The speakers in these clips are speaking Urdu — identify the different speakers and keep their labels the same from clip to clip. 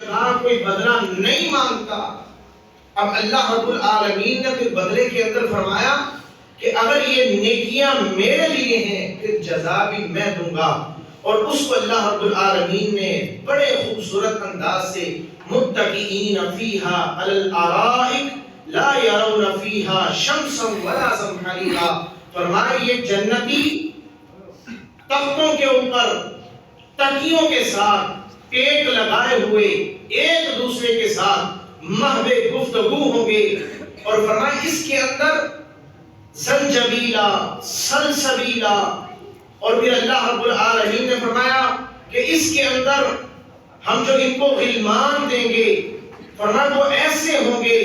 Speaker 1: کوئی بدلہ نہیں مانگتا۔ اب اللہ رب العالمین نے پھر بدلے کے اندر فرمایا کہ اگر یہ نیکیاں میرے لیے ہیں پھر جزا بھی میں دوں گا۔ اور اس کو اللہ رب العالمین نے بڑے خوبصورت انداز سے متکئین فیہا علی الارائک لا یرون فیہا شمسا ولا زمہریرا، فرمایا یہ جنتی تختوں کے اوپر تکیوں کے ساتھ ٹیک لگائے ہوئے ایک دوسرے کے ساتھ محو گفتگو ہوں گے، اور فرمایا اس کے اندر زنجبیلا سلسبیلا، اور پھر اللہ رب العالمین نے فرمایا کہ اس کے اندر ہم جو ان کو غلمان دیں گے، فرمایا وہ ایسے ہوں گے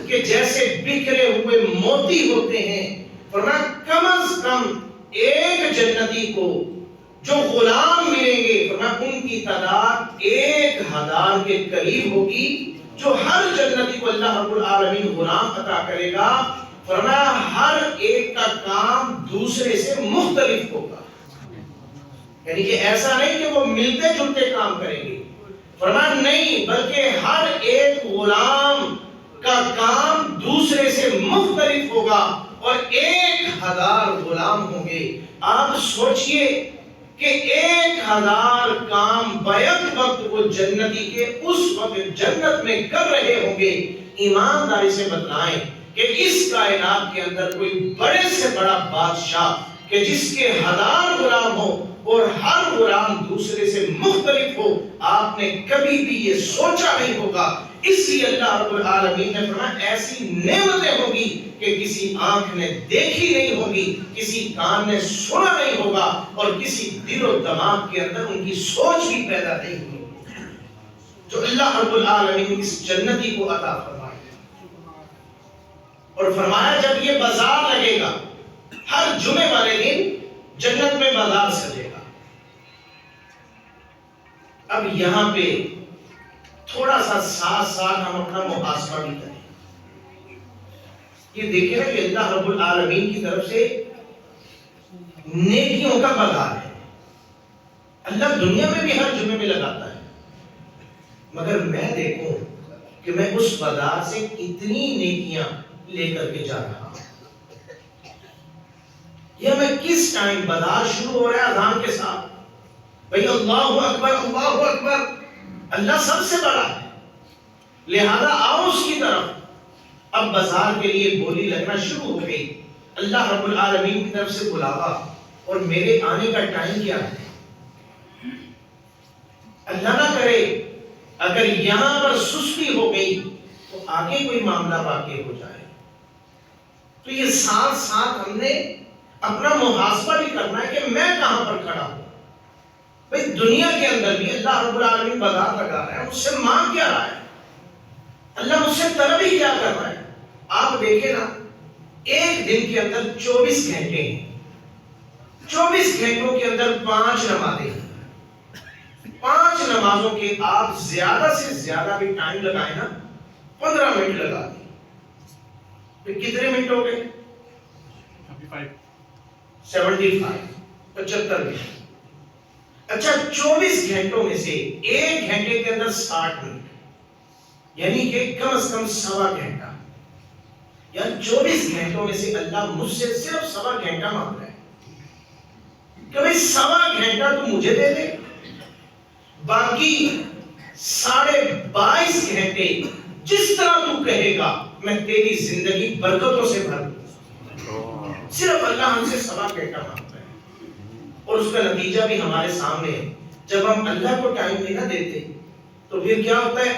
Speaker 1: کہ جیسے بکھرے ہوئے موتی ہوتے ہیں۔ فرمایا کم از کم ایک جنتی کو جو غلام ملیں گے، فرمایا ان کی تعداد 1000 کے قریب ہوگی، جو ہر جنتی کو اللہ رب العالمین غلام عطا کرے گا۔ فرمایا ہر ایک کا کام دوسرے سے مختلف ہوگا، یعنی کہ ایسا نہیں کہ وہ ملتے جلتے کام کریں گے، فرمایا نہیں، بلکہ ہر ایک غلام کا کام دوسرے سے مختلف ہوگا، اور 1000 غلام ہوں گے۔ آپ سوچئے کہ 1000 کام بیک وقت وہ جنتی کے اس وقت جنت میں کر رہے ہوں گے۔ ایمانداری سے بتلائیں کہ اس کائنات کے اندر کوئی بڑے سے بڑا بادشاہ کہ جس کے 1000 غلام ہو اور ہر غلام دوسرے سے مختلف ہو، آپ نے کبھی بھی یہ سوچا نہیں ہوگا۔ اس لیے اللہ رب العالمین نے فرمایا ایسی نعمتیں ہوں گی کہ کسی آنکھ نے دیکھی نہیں ہوگی، کسی کان نے سنا نہیں ہوگا، اور کسی دل و دماغ کے اندر ان کی سوچ بھی پیدا نہیں ہوگی، جو اللہ رب العالمین اس جنتی کو عطا فرمائے۔ اور فرمایا جب یہ بازار لگے گا، ہر جمعے والے دن جنت میں بازار سجے گا۔ اب یہاں پہ تھوڑا سا ساتھ ہم اپنا محاسبہ بھی کریں۔ یہ دیکھیں نا کہ اللہ رب العالمین کی طرف سے نیکیوں کا بازار ہے۔ اللہ دنیا میں بھی ہر جمعے میں لگاتا ہے، مگر میں دیکھوں کہ میں اس بازار سے کتنی نیکیاں لے کر کے جا رہا ہوں، یا میں کس ٹائم بازار شروع ہو رہا ہے اذان کے ساتھ، بھئی اللہ اکبر اللہ اکبر، اللہ سب سے بڑا ہے، لہذا آؤ اس کی طرف۔ اب بازار کے لیے بولی لگنا شروع ہو گئی، اللہ رب العالمین کی طرف سے بلاوا، اور میرے آنے کا ٹائم کیا ہے؟ اللہ نہ کرے اگر یہاں پر سستی ہو گئی تو آگے کوئی معاملہ واقع ہو جائے۔ تو یہ ساتھ ہم نے اپنا محاسبہ بھی کرنا ہے کہ میں کہاں پر کھڑا ہوں۔ بھئی دنیا کے اندر بھی اللہ رب العالمین بازار لگا رہا ہے، مجھ سے مانگ کیا رہا ہے، اللہ مجھ سے طلب ہی کیا کر رہا ہے۔ آپ دیکھیں نا، ایک دن کے اندر 24 گھنٹے ہیں، 24 گھنٹوں کے اندر 5 نمازیں ہیں۔ 5 نمازوں کے آپ زیادہ سے زیادہ بھی ٹائم لگائیں نا، 15 منٹ لگا دیں، پھر کتنے منٹ ہو گئے؟ 75 منٹ۔ اچھا 24 گھنٹوں میں سے ایک گھنٹے کے اندر 60 منٹ، یعنی کہ کم از کم 1.25 گھنٹہ، یا 24 گھنٹوں میں سے اللہ مجھ سے صرف 1.25 گھنٹہ مانگ رہا ہے کہ بھئی 1.25 گھنٹہ تو مجھے دے دے، باقی 22.5 گھنٹے جس طرح تو کہے گا میں تیری زندگی برکتوں سے بھر دوں۔ صرف اللہ ہم سے 1.25 گھنٹہ مانگتا ہے، اور اس کا نتیجہ بھی ہمارے سامنے ہے۔ جب ہم اللہ کو ٹائم نہیں نہ دیتے تو پھر کیا ہوتا ہے؟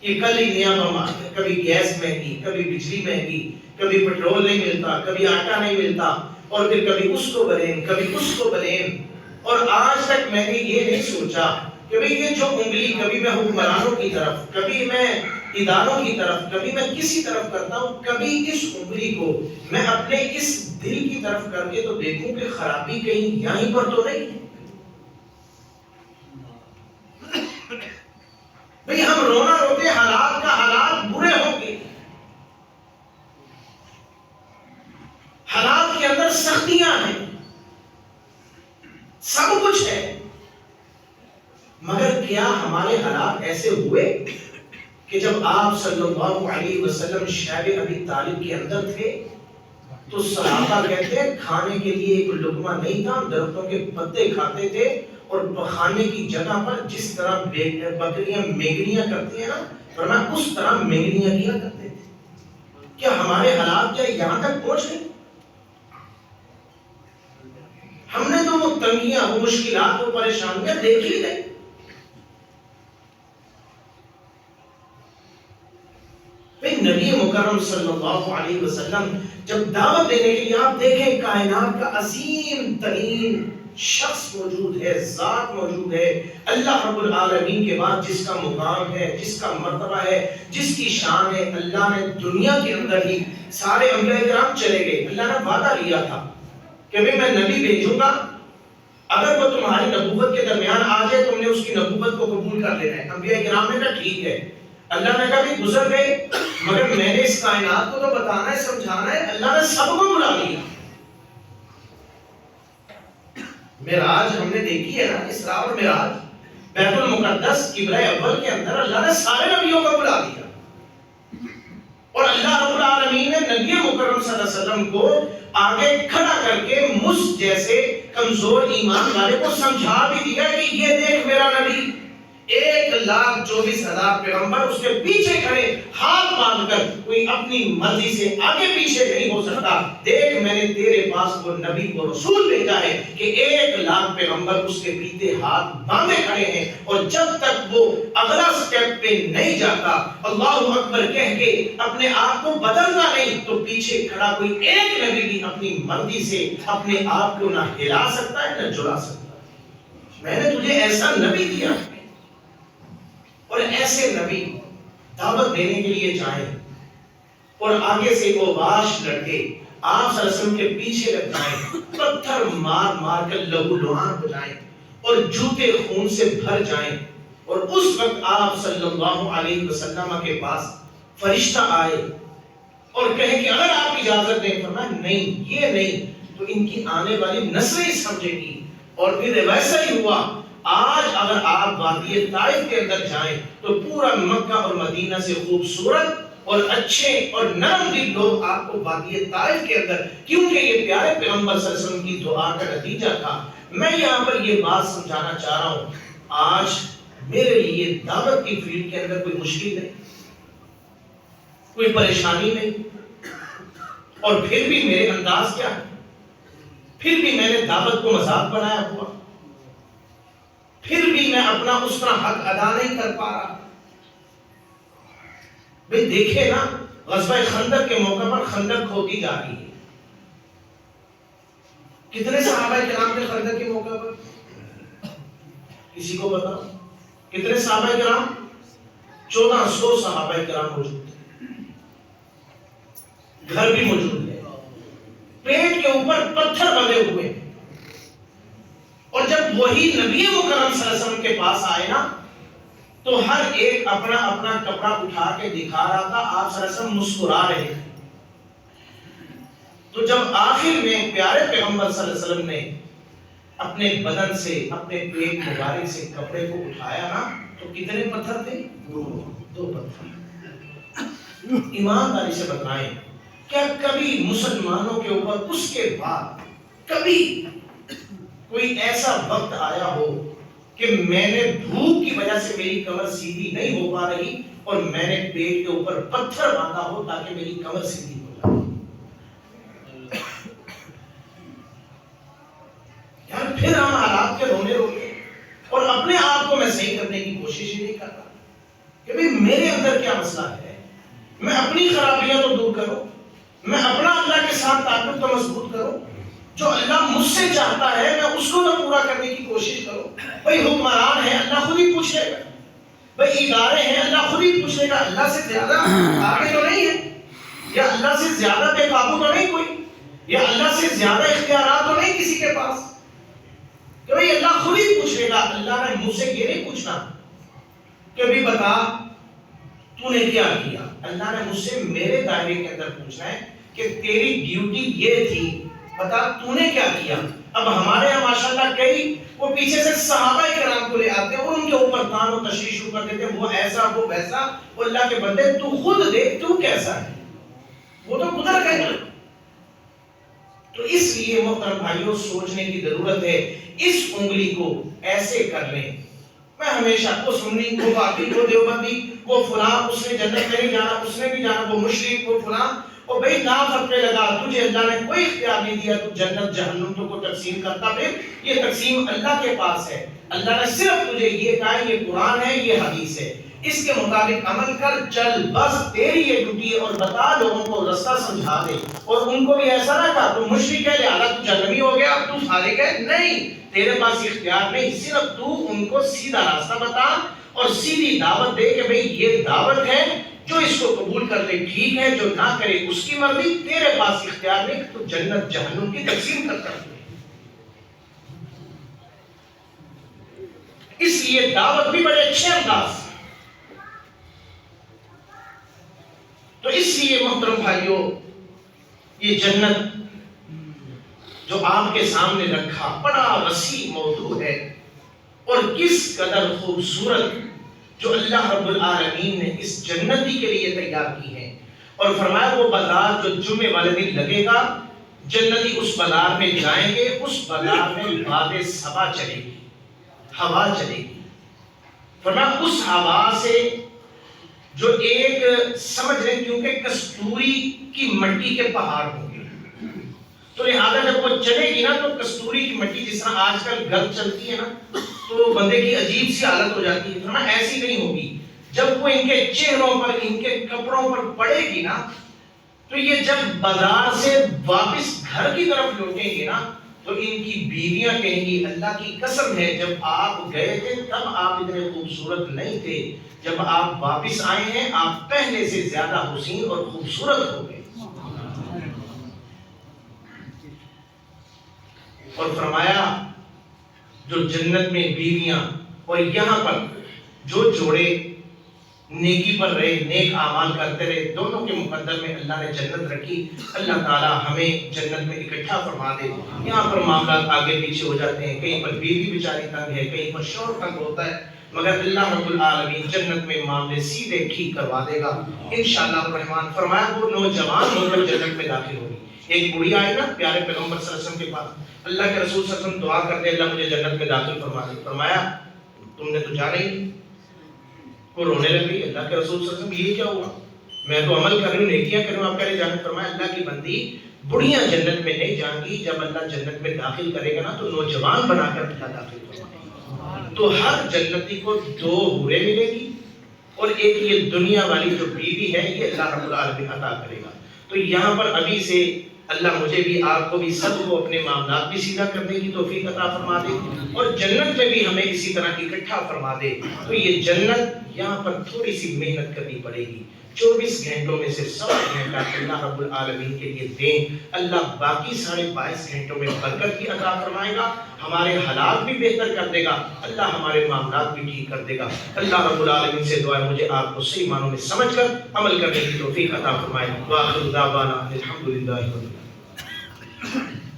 Speaker 1: یہ کل ہی نیا بم آ گیا، کبھی گیس مہنگی، کبھی بجلی مہنگی، کبھی پیٹرول نہیں ملتا، کبھی آٹا نہیں ملتا، اور پھر کبھی اس کو بلیم، کبھی اس کو بلیم، اور آج تک میں نے یہ نہیں سوچا کہ بھئی یہ جو انگلی کبھی میں حکمرانوں کی طرف، کبھی میں اداروں کی طرف، کبھی میں کسی طرف کرتا ہوں، کبھی اس انگلی کو میں اپنے اس دل کی طرف کر کے تو دیکھوں کہ خرابی کہیں یہیں پر تو نہیں ہے۔ بھئی ہم رونا روتے حالات کا، حالات برے ہوں گے، حالات کے اندر سختیاں ہیں، سب کچھ ہے، مگر کیا ہمارے حالات ایسے ہوئے کہ جب آپ صلی اللہ علیہ وسلم شیب ابی طالب کے اندر تھے تو صحابہ کہتے ہیں کھانے کے لیے ایک لقمہ نہیں تھا، درختوں کے پتے کھاتے تھے، اور کھانے کی جگہ پر جس طرح بکریاں مینگنیاں کرتی ہیں نا، فرمایا اس طرح مینگنیاں کیا کرتے تھے۔ کیا ہمارے حالات کیا یہاں تک پہنچ گئے؟ ہم نے تو وہ تنگیاں، وہ مشکلات، وہ پریشانیاں دیکھ ہی نہیں۔ نبی مکرم صلی اللہ علیہ وسلم جب دعوت دینے کے لیے، آپ دیکھیں کائنات کا عظیم ترین شخص موجود ہے، ذات موجود ہے، اللہ رب العالمین کے بعد جس کا مقام ہے، جس کا مرتبہ ہے، جس کی شان ہے، اللہ نے دنیا کے اندر ہی سارے انبیاء کرام چلے گئے۔ اللہ نے وعدہ لیا تھا کہ میں نبی بھیجوں گا، اگر وہ تمہاری نبوت کے درمیان آ جائے تم نے اس کی نبوت کو قبول کر لینا ہے۔ انبیاء کرام نے کہا ٹھیک ہے۔ اللہ نے کہا بھی گزر گئے، مگر میں نے اس کائنات کو تو بتانا ہے، سمجھانا ہے۔ اللہ نے سب کو بلا لیا۔ معراج ہم نے دیکھی ہے نا، اسراء اور معراج، بیت المقدس قبلہ اول کے اندر اللہ نے سارے نبیوں کو بلا دیا، اور اللہ رب العالمین نے نبی مکرم صلی اللہ علیہ وسلم کو آگے کھڑا کر کے مجھ جیسے کمزور ایمان والے کو سمجھا بھی دیا کہ یہ دیکھ میرا نبی، 1,24,000 پیغمبر اس کے پیچھے کھڑے ہاتھ باندھ کر، کوئی اپنی مرضی سے آگے پیچھے نہیں ہو سکتا۔ دیکھ میں نے تیرے پاس وہ نبی کو رسول بھیجا ہے کہ 1,00,000 پیغمبر اس کے پیچھے ہاتھ باندھے کھڑے ہیں، اور جب تک وہ اگلا سٹیپ پہ نہیں جاتا، اللہ اکبر کہہ کے اپنے آپ کو بدلتا نہیں، تو پیچھے کھڑا کوئی ایک نبی بھی اپنی مرضی سے اپنے آپ کو نہ ہلا سکتا ہے نہ جلا سکتا ہے۔ میں نے تجھے ایسا نبی دیا، اور ایسے نبی دعوت دینے کے لیے جائیں اور آگے سے وہ واش لڑکے آپ صلی اللہ علیہ وسلم کے پیچھے لگ جائیں، پتھر مار مار کر لہو لہان ہو جائیں اور جوتے خون سے بھر جائیں، اور اس وقت آپ صلی اللہ علیہ وسلم کے پاس فرشتہ آئے اور کہے کہ اگر آپ اجازت دیں، فرمایا نہیں، یہ نہیں تو ان کی آنے والی نسلیں سمجھے گی۔ اور پھر ویسا ہی ہوا۔ آج اگر آپ وادی طائف کے اندر جائیں تو پورا مکہ اور مدینہ سے خوبصورت اور اچھے اور نرم دل لوگ آپ کو وادی طائف کے اندر، کیونکہ یہ پیارے پیغمبر صلی اللہ علیہ وسلم کی دعا کا نتیجہ تھا۔ میں یہاں پر یہ بات سمجھانا چاہ رہا ہوں، آج میرے لیے دعوت کی فیلڈ کے اندر کوئی مشکل نہیں، کوئی پریشانی نہیں، اور پھر بھی میرے انداز کیا ہے، پھر بھی میں نے دعوت کو مذاق بنایا ہوا، پھر بھی میں اپنا اس طرح حق ادا نہیں کر پا رہا۔ بھئی دیکھیں نا، غزوہ خندق کے موقع پر خندق کھودی جا رہی ہے، کتنے صحابہ کرام تھے خندق کے موقع پر؟ کسی کو بتاؤ کتنے صحابہ کرام؟ 1400 صحابہ کرام موجود تھے، گھر بھی موجود ہے، پیٹ کے اوپر پتھر بندھے ہوئے، اور جب وہی نبی مکرم صلی اللہ علیہ وسلم کے پاس آئے نا تو ہر ایک اپنا اپنا کپڑا اٹھا کے دکھا رہا تھا، آپ صلی اللہ علیہ وسلم مسکرا رہے تھے۔ تو جب آخر میں پیارے پیغمبر صلی اللہ علیہ وسلم نے اپنے بدن سے، اپنے پیٹ مبارک سے کپڑے کو اٹھایا نا تو کتنے پتھر تھے؟ 2 پتھر۔ ایمانداری سے بتائیں، کیا کبھی مسلمانوں کے اوپر اس کے بعد کبھی کوئی ایسا وقت آیا ہو کہ میں نے بھوک کی وجہ سے میری کمر سیدھی نہیں ہو پا رہی اور میں نے پیٹ کے اوپر پتھر باندھا ہو تاکہ میری کمر سیدھی ہو جائے؟ یار پھر ہم حالات کے رونے روتے اور اپنے آپ کو میں صحیح کرنے کی کوشش ہی نہیں کر رہا کہ بھئی میرے اندر کیا مسئلہ ہے، میں اپنی خرابیاں تو دور کروں، میں اپنا اللہ کے ساتھ تعلق تو مضبوط کروں، جو اللہ مجھ سے چاہتا ہے میں اس کو نہ پورا کرنے کی کوشش کروں۔ بھئی حکمران ہے، اللہ خود ہی پوچھے گا، بھئی ادارے ہیں، اللہ خود ہی پوچھے گا، اللہ سے زیادہ آگے تو نہیں ہے، یا اللہ سے زیادہ بے قابو تو نہیں کوئی، یا اللہ سے زیادہ اختیارات تو نہیں کسی کے پاس، کہ بھئی اللہ خود ہی پوچھے گا۔ اللہ نے مجھ سے یہ نہیں پوچھنا کہ بھی بتا تو نے کیا کیا، اللہ نے مجھ سے میرے دائرے کے اندر پوچھنا ہے کہ تیری ڈیوٹی یہ تھی، بتا تو نے کیا کیا۔ اب ہمارے یہاں ماشاءاللہ کئی وہ پیچھے سے صحابہ کرام کو لے آتے ہیں اور ان کے اوپر تان و تشریح شروع کر دیتے ہیں، وہ ایسا وہ ویسا۔ وہ اللہ کے بندے تو خود دیکھ تو کیسا ہے، وہ تو قدرت ہے۔ تو اس لیے محترم بھائیوں سوچنے کی ضرورت ہے، اس انگلی کو ایسے کر لیں۔ میں ہمیشہ وہ سنی، وہ باقی، وہ دیوبندی، وہ فلاں، اس نے جنت میں نہیں جانا، اس نے بھی جانا، وہ مشرک، وہ فلاں، اور بھئی نا فرقے لگا، تجھے اللہ نے کوئی اختیار نہیں دیا، تو جنت جہنم تو کو تقسیم کرتا، پھر یہ تقسیم اللہ کے پاس ہے۔ اللہ نے صرف تجھے یہ کہا ہے، یہ قرآن ہے، یہ حدیث ہے، اس کے مطابق عمل کر چل، بس تیری یہ ڈیوٹی ہے۔ اور بتا لوگوں کو، رستہ سمجھا دے، اور ان کو بھی ایسا نہ کہا تو مشرک ہے لہذا تو جہنمی ہو گیا، اب تو فارغ ہے، نہیں، تیرے پاس اختیار نہیں، صرف تو ان کو سیدھا راستہ بتا اور سیدھی دعوت دے کہ بھئی یہ دعوت ہے، جو اس کو قبول کر لے ٹھیک ہے، جو نہ کرے اس کی مرضی، تیرے پاس اختیار نہیں تو جنت جہنم کی تقسیم کرتا ہے۔ اس لیے دعوت بھی بڑے اچھے انداز۔ تو اس لیے محترم بھائیوں یہ جنت جو آپ کے سامنے رکھا بڑا وسیع موضوع ہے، اور کس قدر خوبصورت جو اللہ رب العالمین نے اس جنتی کے لیے تیار کی ہے۔ اور فرمایا وہ بازار جو جمعے والے دن لگے گا، جنتی اس بازار میں جائیں گے، اس بازار میں باد صبا چلے گی، ہوا چلے گی۔ فرمایا اس ہوا سے جو ایک سمجھ لیں، کیونکہ کستوری کی مٹی کے پہاڑ ہوں گے، تو لہذا جب وہ چلے گی نا تو کستوری کی مٹی جس طرح آج کل گرد چلتی ہے نا تو بندے کی عجیب سی حالت ہو جاتی ہے، فرمایا ایسی نہیں ہوگی۔ جب وہ ان کے چہروں پر، ان کے کپڑوں پر پڑے گی نا، تو یہ جب بازار سے واپس گھر کی طرف لوٹیں گے نا تو ان کی بیویاں کہیں گی اللہ کی قسم ہے جب آپ گئے تھے تب آپ اتنے خوبصورت نہیں تھے، جب آپ واپس آئے ہیں آپ پہلے سے زیادہ حسین اور خوبصورت ہو گئے۔ اور فرمایا جو جنت میں بیویاں اور یہاں پر جو جوڑے نیکی پر رہے، نیک اعمال کرتے رہے، دونوں کے مقدر میں اللہ نے جنت رکھی۔ اللہ تعالی ہمیں جنت میں اکٹھا فرما دے۔ یہاں پر معاملات آگے پیچھے ہو جاتے ہیں، کہیں پر بیوی بیچاری تنگ ہے، کہیں پر شوہر تنگ ہوتا ہے، مگر اللہ رب العالمین جنت میں معاملے سیدھے ٹھیک کروا دے گا انشاءاللہ الرحمن۔ فرمایا وہ نوجوان ہو کر جنت میں داخل ہوگی۔ ایک بڑھی آئی نا پیارے پیغمبر صلی اللہ علیہ وسلم کے پاس، اللہ کے رسول صلی اللہ علیہ وسلم دعا کرتے اللہ مجھے جنت میں داخل فرما دے۔ فرمایا تم نے تو جانا ہی نہیں۔ وہ رونے لگی، اللہ کے رسول صلی اللہ علیہ وسلم یہ کیا ہوا، میں تو عمل کر رہی ہوں، نیکیاں کر رہی ہوں، آپ کہہ رہے جنت۔ فرمایا اللہ کی بندی بڑھیاں جنت میں نہیں جائیں گی، جب اللہ جنت میں داخل کرے گا نا تو نوجوان بنا کر اللہ داخل کرے گا۔ تو ہر جنتی کو دو حوریں ملے گی اور ایک یہ دنیا والی جو بیوی ہے یہ اللہ رب العالمین عطا کرے گا۔ تو یہاں پر ابھی سے اللہ مجھے بھی آپ کو بھی سب کو اپنے معاملات بھی سیدھا کرنے کی توفیق عطا فرما دے اور جنت میں بھی ہمیں اسی طرح اکٹھا فرما دے۔ تو یہ جنت یہاں پر تھوڑی سی محنت کرنی پڑے گی، 24 گھنٹوں میں سے 100 گھنٹہ اللہ رب العالمین کے لیے دیں، اللہ باقی 22.5 گھنٹوں میں برکت بھی عطا فرمائے گا، ہمارے حالات بھی بہتر کر دے گا، اللہ ہمارے معاملات بھی ٹھیک کر دے گا۔ اللہ رب العالمین سے دعا ہے مجھے آپ کو صحیح معنوں میں سمجھ کر عمل کرنے کی توفیق عطا فرمائے۔ وآخر دعوانا الحمدللہ رب العالمین۔